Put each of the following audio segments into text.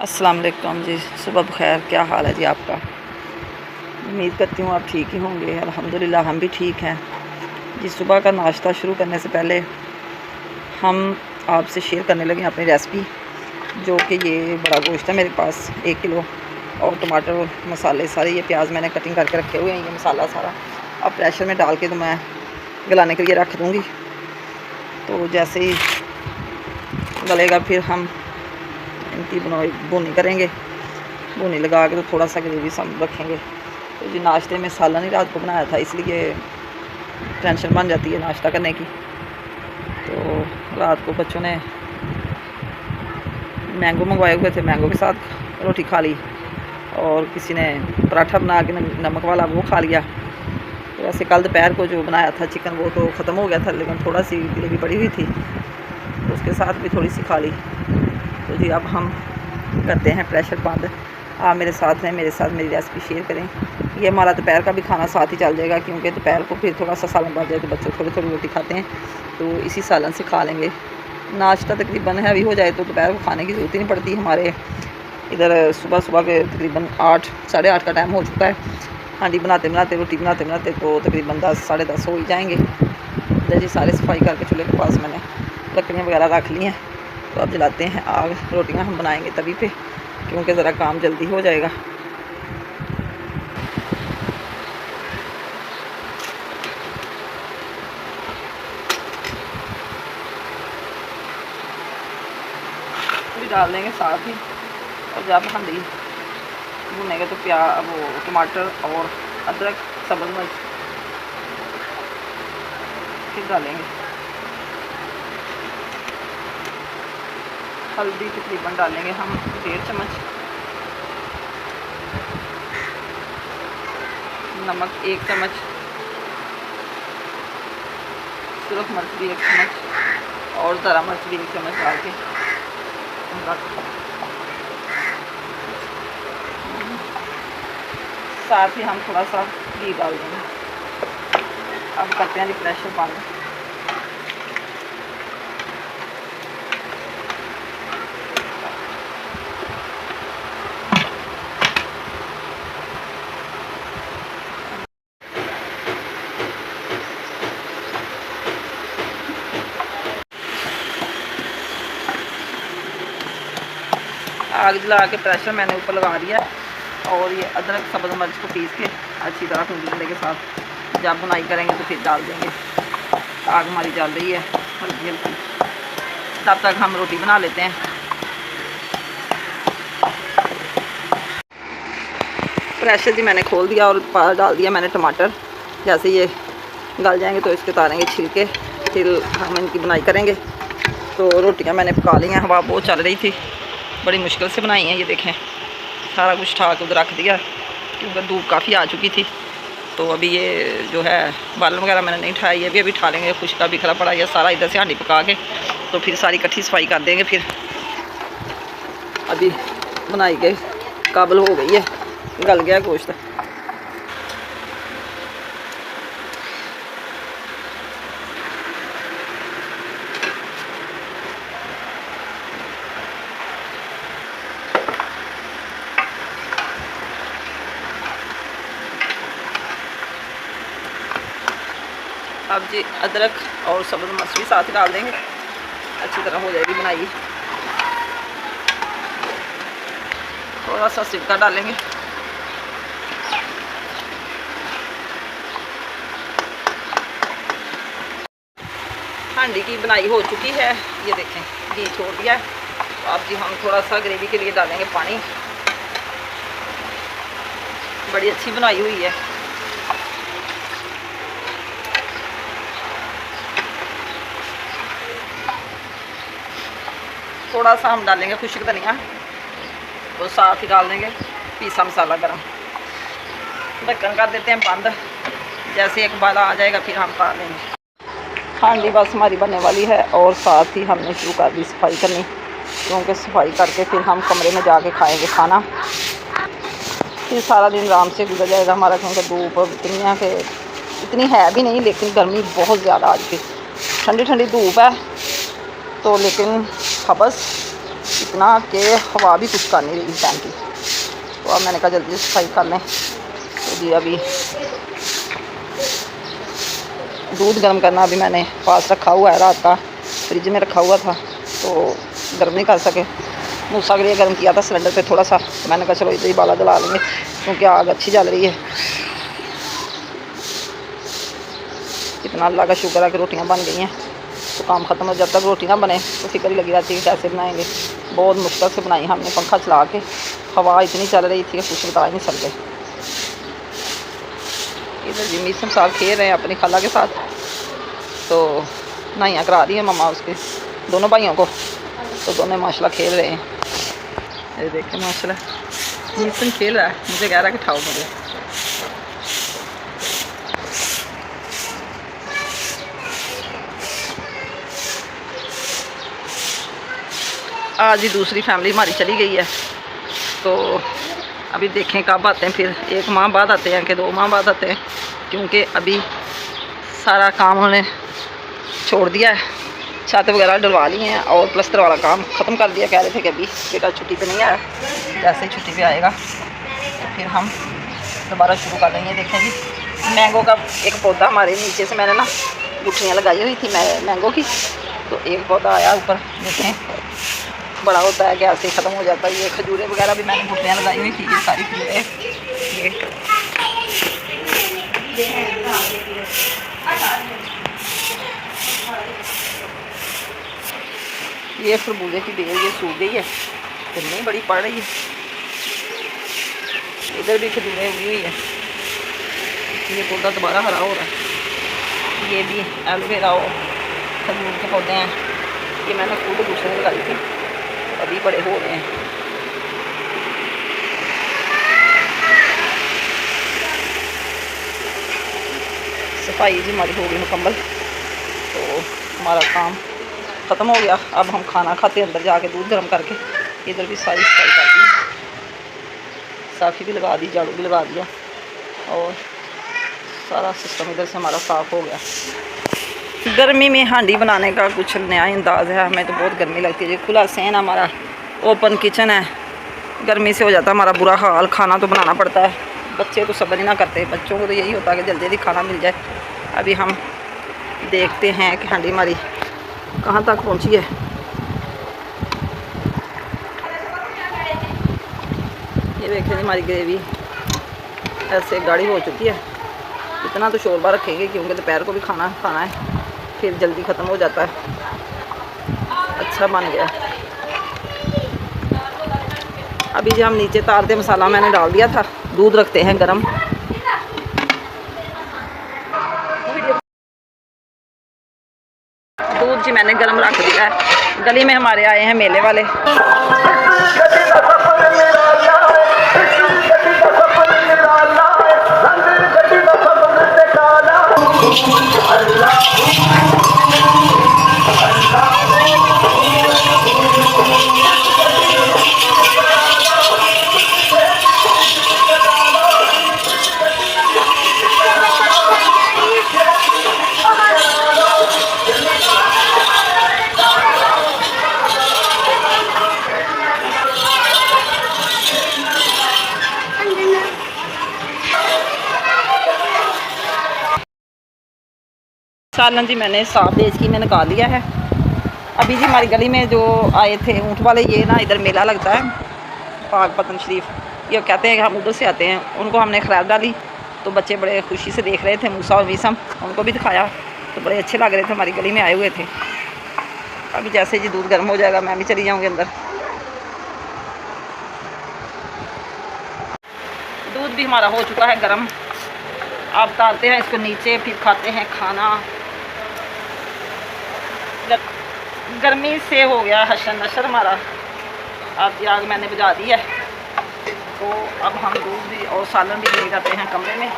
अस्सलाम वालेकुम जी। सुबह बखैर। क्या हाल है जी आपका? उम्मीद करती हूँ आप ठीक ही होंगे। अल्हम्दुलिल्लाह हम भी ठीक हैं जी। सुबह का नाश्ता शुरू करने से पहले हम आपसे शेयर करने लगे अपनी रेसिपी, जो कि ये बड़ा गोश्त है मेरे पास 1 किलो, और टमाटर और मसाले सारे, ये प्याज मैंने कटिंग करके रखे हुए हैं, ये मसाला सारा अब प्रेशर में डाल के तो मैं गलाने के लिए रख दूँगी। तो जैसे ही गलेगा फिर हम इनकी भुनी करेंगे। भुनी लगा के तो थोड़ा सा ग्रेवी सम रखेंगे। तो जी नाश्ते में सालन ही रात को बनाया था, इसलिए टेंशन बन जाती है नाश्ता करने की। तो रात को बच्चों ने मैंगो मंगवाए हुए थे, मैंगो के साथ रोटी खा ली, और किसी ने पराठा बना के नमक वाला वो खा लिया। तो वैसे कल दोपहर को जो बनाया था चिकन वो तो ख़त्म हो गया था, लेकिन थोड़ा सी ग्रेवी पड़ी हुई थी तो उसके साथ भी थोड़ी सी खा ली। तो जी अब हम करते हैं प्रेशर बंद। आप मेरे साथ रहें, मेरे साथ मेरी रेसिपी शेयर करें। ये हमारा दोपहर का भी खाना साथ ही चल जाएगा, क्योंकि दोपहर को फिर थोड़ा सा सालन बच जाए तो बच्चे थोड़ी थोड़ी रोटी खाते हैं, तो इसी सालन से खा लेंगे। नाश्ता तकरीबन हैवी हो जाए तो दोपहर को खाने की ज़रूरत ही नहीं पड़ती। हमारे इधर सुबह सुबह के तकरीबन 8 साढ़े 8 का टाइम हो चुका है। हांडी बनाते बनाते, रोटी बनाते बनाते तो तकरीबन 10 साढ़े 10 हो ही जाएंगे। जी सारे सफाई करके चूल्हे के पास मैंने लकड़ियाँ वगैरह रख ली हैं। तो अब जलाते हैं आग। रोटियां हम बनाएंगे तभी पे, क्योंकि ज़रा काम जल्दी हो जाएगा। भी डाल देंगे साथ ही। और जब हल्दी भुनेंगे तो वो टमाटर और अदरक सब्ज़ मिर्च फिर डालेंगे। हल्दी तकरीबन डालेंगे हम 1.5 चम्मच, नमक 1 चम्मच, सुरख मिर्च भी 1 चम्मच, और ज़रा मिर्च भी 1 चम्मच डाल के साथ ही हम थोड़ा सा घी डाल देंगे। अब करते हैं प्रेशर बंद। आग जला के प्रेशर मैंने ऊपर लगा दिया, और ये अदरक सब्ज़ मिर्च को पीस के अच्छी तरह भूनने के साथ जब बुनाई करेंगे तो फिर डाल देंगे। आग हमारी जल रही है हल्की हल्की, तब तक हम रोटी बना लेते हैं। प्रेशर जी मैंने खोल दिया और डाल दिया मैंने टमाटर। जैसे ये गल जाएंगे तो इसके उतारेंगे छिलके, फिर हम इनकी बुनाई करेंगे। तो रोटियां मैंने पका ली हैं, हवा बहुत चल रही थी, बड़ी मुश्किल से बनाई हैं। ये देखें सारा कुछ उठा के उधर रख दिया, क्योंकि धूप काफ़ी आ चुकी थी। तो अभी ये जो है बालन वगैरह मैंने नहीं उठाया, ये भी अभी उठा लेंगे। खुश का बिखरा पड़ा ये सारा इधर से हांडी पका के, तो फिर सारी इकट्ठी सफाई कर देंगे। फिर अभी बनाई के काबिल हो गई है, गल गया गोश्त। अब जी अदरक और सब्ज़ मिर्च भी साथ ही डाल देंगे, अच्छी तरह हो जाएगी बनाई। थोड़ा सा सिरका डालेंगे। हांडी की बनाई हो चुकी है, ये देखें घी छोड़ दिया है। तो अब जी हम थोड़ा सा ग्रेवी के लिए डालेंगे पानी। बड़ी अच्छी बनाई हुई है। थोड़ा सा हम डालेंगे खुश्क धनिया, तो साथ ही डाल देंगे पीसा मसाला गरम। ढक्कन कर देते हैं बंद। जैसे एक उबाला आ जाएगा फिर हम खा लेंगे। हांडी बस हमारी बनने वाली है, और साथ ही हमने शुरू कर दी सफाई करनी, क्योंकि सफाई करके फिर हम कमरे में जाके खाएंगे खाना। फिर सारा दिन आराम से गुजर जाएगा हमारा, क्योंकि धूप दुनिया के इतनी है भी नहीं, लेकिन गर्मी बहुत ज़्यादा आज की। ठंडी ठंडी धूप है तो, लेकिन हबस इतना कि हवा भी कुछ कर नहीं रही फैन की। तो अब मैंने कहा जल्दी सफाई कर लें। तो जी अभी दूध गर्म करना अभी मैंने पास रखा हुआ है, रात का फ्रिज में रखा हुआ था तो गर्म नहीं कर सके। मूसा के लिए गर्म किया था सिलेंडर पे थोड़ा सा, तो मैंने कहा चलो इधर ही बाला जला लेंगे क्योंकि आग अच्छी जल रही है। इतना अल्लाह का शुक्र है कि रोटियां बन गई हैं। तो काम ख़त्म हो, जब तक रोटी ना बने तो फिक्र ही लगी रहती है कैसे बनाएंगे। बहुत मुश्किल से बनाई हमने, पंखा चला के, हवा इतनी चल रही थी कि कुछ बता ही नहीं सकते। इधर जी मीसम साहब खेल रहे हैं अपनी खाला के साथ, तो नाइयाँ करा दी है मम्मा उसके दोनों भाइयों को, तो दोनों माशाल्लाह खेल रहे हैं। ये देखें माशाल्लाह मीसम खेल रहा है, मुझे कह रहा है कि उठाओ मुझे। आज ही दूसरी फैमिली हमारी चली गई है, तो अभी देखें कब आते हैं। फिर 1 माह बाद आते हैं कि 2 माह बाद आते हैं, क्योंकि अभी सारा काम उन्होंने छोड़ दिया है। छत वगैरह डलवा ली हैं और प्लस्तर वाला काम ख़त्म कर दिया। कह रहे थे कि अभी बेटा छुट्टी पे नहीं आया, जैसे ही छुट्टी पे आएगा तो फिर हम दोबारा शुरू कर देंगे। देखें जी मैंगो का एक पौधा हमारे नीचे से मैंने ना गुठलियाँ लगाई हुई थी मैंगो की, तो एक पौधा आया ऊपर। देखें बड़ा होता है कि ऐसे ही ख़त्म हो जाता है। ये खजूरें वगैरह भी मैंने गुठलियाँ लगाई हुई थी, ये सारी खजूरें ये खरबूजे की बेल ये सूख गई है, गर्मी बड़ी पड़ रही है। इधर भी खजूरें उगी हुई है, ये पौधा दोबारा हरा हो रहा है। ये भी एलोवेरा और खजूर के पौधे हैं, ये मैंने खुद गुठलियाँ लगाई थी, अभी बड़े हो रहे हैं। सफाई जी हमारी हो गई मुकम्मल, तो हमारा काम ख़त्म हो गया। अब हम खाना खाते हैं अंदर जाके दूध गर्म करके। इधर भी सारी सफाई कर दी, साफ़ी भी लगा दी, झाड़ू भी लगा दिया और सारा सिस्टम इधर से हमारा साफ़ हो गया। गर्मी में हांडी बनाने का कुछ नया अंदाज़ है। हमें तो बहुत गर्मी लगती है जी। खुला सहन हमारा ओपन किचन है, गर्मी से हो जाता है हमारा बुरा हाल। खाना तो बनाना पड़ता है, बच्चे तो सब्र ना करते, बच्चों को तो यही होता है कि जल्दी जल्दी खाना मिल जाए। अभी हम देखते हैं कि हांडी हमारी कहाँ तक पहुँची है। ये देखें हमारी ग्रेवी ऐसे गाढ़ी हो चुकी है। इतना तो शोरबा रखेंगे क्योंकि दोपहर को भी खाना खाना है, फिर जल्दी ख़त्म हो जाता है। अच्छा बन गया। अभी जो हम नीचे तारते मसाला मैंने डाल दिया था, दूध रखते हैं गरम। दूध जी मैंने गरम रख दिया है। गली में हमारे आए हैं मेले वाले। सालन जी मैंने साफ बेच की मैंने निकाल लिया है। अभी जी हमारी गली में जो आए थे ऊँट वाले, ये ना इधर मेला लगता है पाक पतन शरीफ, ये कहते हैं कि हम उधर से आते हैं। उनको हमने खराब डाली तो बच्चे बड़े खुशी से देख रहे थे, मूसा और मीसम, उनको भी दिखाया तो बड़े अच्छे लग रहे थे, हमारी गली में आए हुए थे। अभी जैसे जी दूध गर्म हो जाएगा मैं भी चली जाऊँगी अंदर। दूध भी हमारा हो चुका है गर्म। अब डालते हैं इसको नीचे, फिर खाते हैं खाना। गर्मी से हो गया हशर नशर हमारा। अब आग मैंने बुझा दी है, तो अब हम दूध भी और सालन भी ले जाते हैं कमरे में।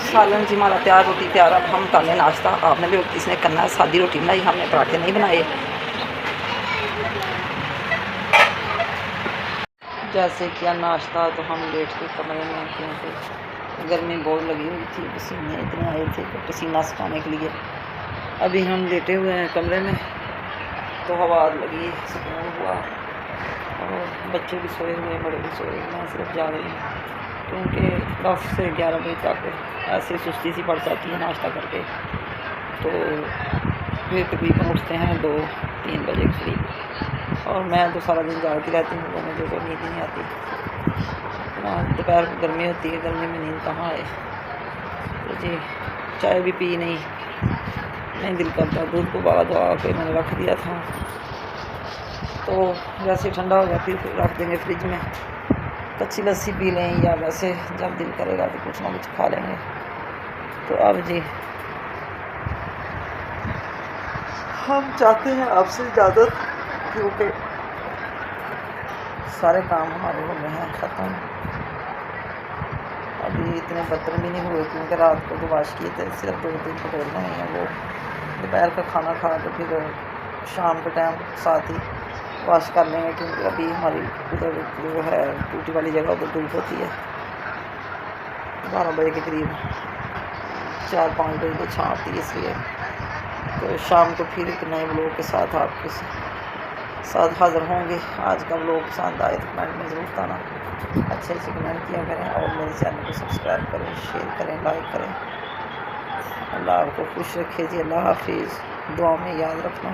सालन जी हमारा तैयार, रोटी तैयार। अब हम कर लें नाश्ता। आपने भी इसने करना है, सादी रोटी बनाई हमने, पराठे नहीं बनाए। जैसे किया नाश्ता तो हम लेट के कमरे में, क्योंकि गर्मी बहुत लगी हुई थी, पसीने इतने आए थे तो पसीना सुखाने के लिए अभी हम लेटे हुए हैं कमरे में, तो हवा लगी, सुकून हुआ। और बच्चे भी सोए हुए, बड़े भी सोए, मैं सिर्फ जाग रही हूँ, क्योंकि 10 से 11 बजे तक ऐसे सुस्ती सी पड़ जाती है नाश्ता करके, तो फिर तकरीबन उठते हैं 2-3 बजे के करीब। और मैं तो सारा दिन जागती रहती हूँ, मुझे तो नींद ही नहीं आती। दोपहर को गर्मी होती है, गर्मी में नींद कहाँ आए। तो जी चाय भी पी नहीं दिल करता, दूध को उबाला दवा के मैंने रख दिया था, तो जैसे ठंडा हो गया फिर रख देंगे फ्रिज में। कच्ची लस्सी पी लें, या वैसे जब दिल करेगा तो कुछ ना कुछ खा लेंगे। तो अब जी हम चाहते हैं आपसे इजाज़त, क्योंकि सारे काम हमारे हो गए हैं ख़त्म। अभी इतने बर्तन भी नहीं हुए, क्योंकि रात को जो वाश किए थे सिर्फ 2-3 कटोरियाँ हैं, वो दोपहर का खाना खा के फिर शाम के टाइम साथ ही वाश कर लेंगे, क्योंकि अभी हमारी उधर जो है टूटी वाली जगह उधर धूप होती है। 12 बजे के करीब 4-5 बजे तो छाँ आती है, इसलिए तो शाम को फिर एक नए ब्लॉग के साथ आपके साथ हाज़िर होंगे। आज का ब्लॉग पसंद आए तो कमेंट में ज़रूर बताना, अच्छे कमेंट किया करें, और मेरे चैनल को सब्सक्राइब करें, शेयर करें, लाइक करें। अल्लाह आपको खुश रखे जी। अल्लाह हाफिज़। दुआ में याद रखना।